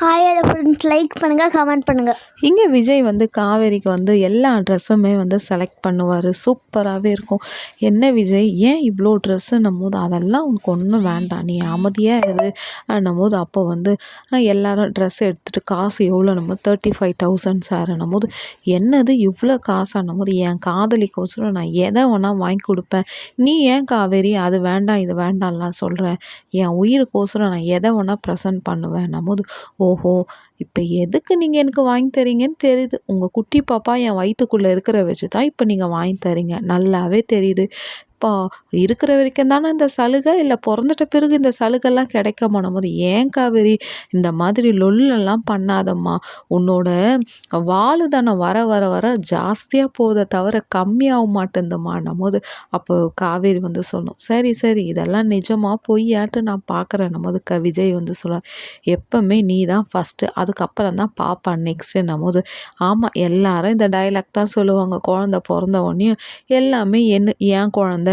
Hi hello friends, like பண்ணுங்கள், comment பண்ணுங்கள். இங்கே விஜய் வந்து காவேரிக்கு வந்து எல்லா ட்ரெஸ்ஸுமே வந்து செலக்ட் பண்ணுவார். சூப்பராகவே இருக்கும். என்ன விஜய், ஏன் இவ்வளோ ட்ரெஸ்ஸுன்னும் போது அதெல்லாம் உனக்கு ஒன்றும் வேண்டாம், நீ அமைதியாக இரு போது அப்போ வந்து எல்லாரும் ட்ரெஸ் எடுத்துகிட்டு காசு எவ்வளோ நம்ம 35,000 சார்ன்னும் போது என்னது இவ்வளோ காசான்னும் போது என் காதலிக்கோசரம் நான் எதை வேணால் வாங்கி கொடுப்பேன். நீ ஏன் காவேரி அது வேண்டாம் இது வேண்டாம்லாம் சொல்கிறேன். என் உயிருக்கோசரம் நான் எதை வேணால் ப்ரெசென்ட் பண்ணுவேன் போது ஓஹோ, இப்போ எதுக்கு நீங்கள் எனக்கு வாங்கி தரீங்கன்னு தெரியுது. உங்கள் குட்டி பாப்பா என் வயிற்றுக்குள்ளே இருக்கிற வச்சு தான் இப்போ நீங்கள் வாங்கி தரீங்க, நல்லாவே தெரியுது. இப்போ இருக்கிற வரைக்கும் தானே இந்த சலுகை, இல்லை பிறந்துட்ட பிறகு இந்த சலுகைலாம் கிடைக்குமா போது ஏன் காவேரி இந்த மாதிரி லொல்லெல்லாம் பண்ணாதம்மா. உன்னோட வாழுதனம் வர வர வர ஜாஸ்தியாக போதை தவிர கம்மியாக மாட்டேந்தம்மா போது அப்போ காவேரி வந்து சொல்லணும், சரி சரி இதெல்லாம் நிஜமா பொய்யாட்டு நான் பார்க்குறேன் போது விஜய் வந்து சொல்லுவார், எப்பவுமே நீ தான் ஃபஸ்ட்டு, அதுக்கப்புறம் தான் பாப்பா நெக்ஸ்ட்டு போது ஆமாம் எல்லாரும் இந்த டைலாக் தான் சொல்லுவாங்க. குழந்த பிறந்த உடனே எல்லாமே என் குழந்த